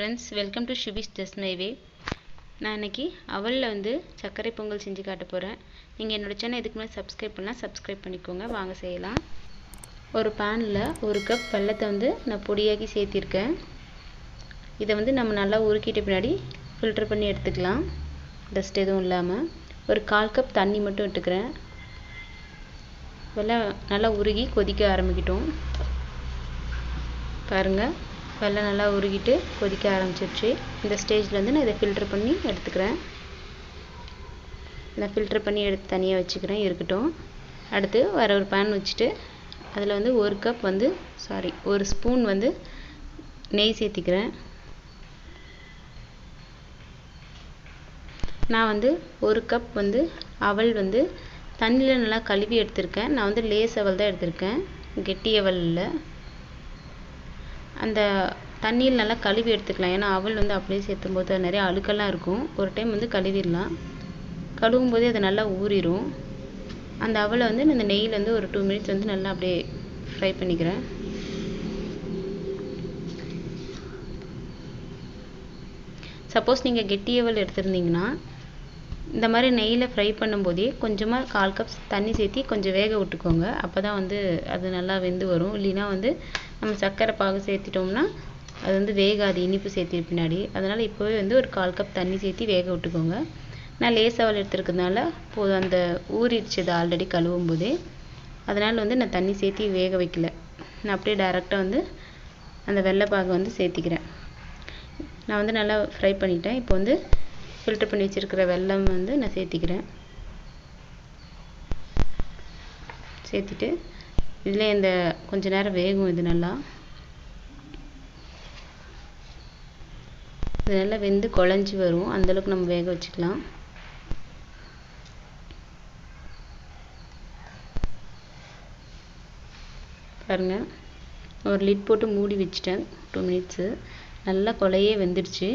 friends, welcome to Shubhi's Just My Way. நான் இன்னைக்கு அவல்ல வந்து சர்க்கரை பொங்கல் செஞ்சு காட்ட போறேன். நீங்க என்னோட சேனலை இதுக்கு முன்னாடி சப்ஸ்கிரைப் பண்ணா சப்ஸ்கிரைப் பண்ணிக்கோங்க. வாங்க செய்யலாம். ஒரு panல 1 கப் வெல்லத்தை வந்து நான் பொடியாக்கி சேர்த்திருக்கேன். இத வந்து நம்ம நல்லா உருக்கிட்ட பின்னாடி ஃபில்டர் பண்ணி எடுத்துக்கலாம். டஸ்ட் எதுவும் இல்லாம ஒரு 1/4 கப் தண்ணி மட்டும் விட்டுக்கிறேன். வெல்லம் நல்லா உருகி கொதிக்க ஆரம்பிக்கட்டும். பாருங்க வெல்லம் நல்லா உருகிட்டு கொதிக்க ஆரம்பிச்சிருச்சு. இந்த ஸ்டேஜ்ல வந்து நான் இத ஃபில்டர் பண்ணி எடுத்துக்கிறேன். நான் ஃபில்டர் பண்ணி எடுத்து தனியா வச்சுக்கிறேன் இருக்கட்டும். அடுத்து வேற ஒரு pan வச்சிட்டு அதுல வந்து 1 ஸ்பூன் வந்து நெய் சேர்த்திக்கிறேன். நான் வந்து 1 கப் வந்து அவல் வந்து தண்ணில நல்லா கழுவி எடுத்துர்க்கேன். நான் வந்து லேஸ் அவல் தான் எடுத்துர்க்கேன். கெட்டி அவல் இல்ல. அந்த தண்ணியில் நல்லா கழுவி எடுத்துக்கலாம். ஏன்னா அவல் வந்து அப்படியே சேர்த்தும்போது நிறைய அழுக்கெல்லாம் இருக்கும். ஒரு டைம் வந்து கழுவிடலாம். கழுவும் போதே அது நல்லா ஊறிடும். அந்த அவலை வந்து இந்த நெய்யில் வந்து ஒரு 2 மினிட்ஸ் வந்து நல்லா அப்படியே ஃப்ரை பண்ணிக்கிறேன். சப்போஸ் நீங்க கெட்டி அவல் எடுத்திருந்தீங்கன்னா இந்த மாதிரி நெய்யில ஃப்ரை பண்ணும்போதே கொஞ்சமா 1/4 கப் தண்ணி சேர்த்தி கொஞ்சம் வேக விட்டுக்கோங்க. அப்பதான் வந்து அது நல்லா வெந்து வரும். இல்லனா வந்து நம்ம சக்கரை பாகு சேர்த்திட்டோம்னா அது வந்து வேகாது இனிப்பு சேர்த்திய பின்னாடி. அதனால இப்பவே வந்து ஒரு 1/4 கப் தண்ணி சேர்த்தி வேக விட்டுக்கோங்க. நான் லேஸ் அவல் எடுத்துக்கிறதுனால போதும் அந்த ஊறிடுச்சு ஆல்ரெடி கழுவும் போதே. அதனால வந்து நான் தண்ணி சேர்த்தி வேக வைக்கல. நான் அப்படியே டைரக்டா வந்து அந்த வெல்ல பாகு வந்து சேர்த்திக்கிறேன். நான் வந்து நல்லா ஃப்ரை பண்ணிட்டேன். இப்போ வந்து ஃபில்டர் பண்ணி வச்சிருக்கிற வெல்லம் வந்து நான் சேர்த்திக்கிறேன். சேர்த்திட்டு இதுல இந்த கொஞ்ச நேரம் வேகும். இது நல்லா வெந்து குழஞ்சு வரும். அந்த அளவுக்கு நம்ம வேக வச்சுக்கலாம். பாருங்க ஒரு லிட் போட்டு மூடி வச்சிட்டேன் 2 மினிட்ஸ். நல்லா கொலையே வெந்துருச்சு.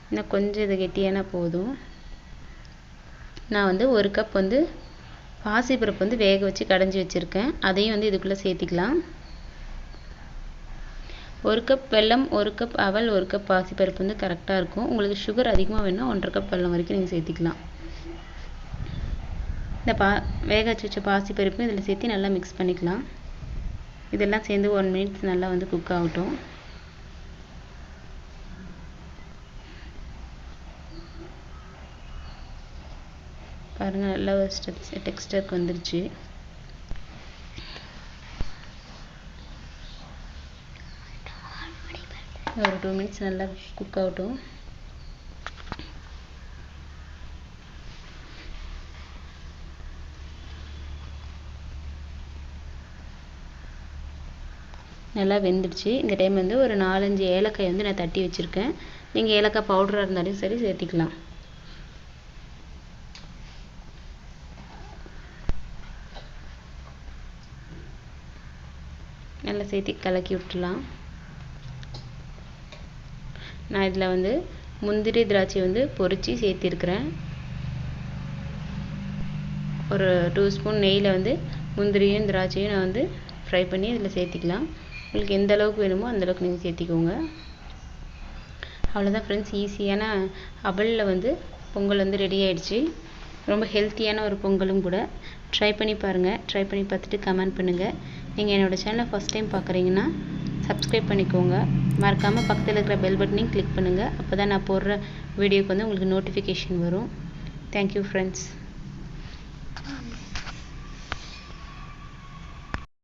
இன்னும் கொஞ்சம் இது கெட்டியானா போதும். நான் வந்து 1 கப் வந்து பாசிப்பருப்பு வந்து வேக வச்சு கடைஞ்சி வச்சிருக்கேன். அதையும் வந்து இதுக்குள்ள சேர்த்திக்கலாம். 1 கப் வெல்லம், 1 கப் அவல், 1 கப் பாசிப்பருப்பு வந்து கரெக்ட்டா இருக்கும். உங்களுக்கு சுகர் அதிகமா வேணும்னா 1/2 கப் வெல்லம் வரைக்கும் நீங்க சேர்த்திக்கலாம். இந்த வேக வச்ச பாசிப்பருப்பு இதல சேர்த்து நல்லா mix பண்ணிக்கலாம். இதெல்லாம் சேர்ந்து 1 மினிட் நல்லா வந்து குக் ஆகட்டும். பாருங்க நல்ல டெக்ஸ்டருக்கு வந்துருச்சு. ஒரு 2 மினிட்ஸ் நல்லா குக் ஆகட்டும். நல்லா வெந்துடுச்சு. இந்த டைம் வந்து ஒரு 4-5 ஏலக்காய் வந்து நான் தட்டி வச்சிருக்கேன். நீங்க ஏலக்காய் பவுடரா இருந்தாலும் சரி சேர்த்திக்கலாம். நல்லா சேர்த்து கலக்கி விட்டுலாம். நான் இதுல வந்து முந்திரி திராட்சை வந்து பொரிச்சி சேர்த்தி இருக்கேன். ஒரு 2 ஸ்பூன் நெய்யில வந்து முந்திரியும் திராட்சையும் நான் வந்து ஃப்ரை பண்ணி இதுல சேர்த்திக்கலாம். உங்களுக்கு எந்த அளவுக்கு வேணுமோ அந்த அளவுக்கு நீங்க சேர்த்திக்கோங்க. அவ்வளவுதான் फ्रेंड्स, ஈஸியான அவல்ல வந்து பொங்கல் வந்து ரெடி ஆயிடுச்சு. ரொம்ப ஹெல்தியான ஒரு பொங்கலும் கூட. ட்ரை பண்ணி பாருங்க. ட்ரை பண்ணி பார்த்துட்டு கமெண்ட் பண்ணுங்க. நீங்க என்னோட சேனலை ஃபர்ஸ்ட் டைம் பார்க்கறீங்கன்னா சப்ஸ்கிரைப் பண்ணிக்கோங்க. மறக்காம பக்கத்துல இருக்கிற பெல் பட்டனையும் கிளிக் பண்ணுங்க. அப்பதான் நான் போடுற வீடியோக்கு வந்து உங்களுக்கு நோட்டிஃபிகேஷன் வரும். Thank you friends.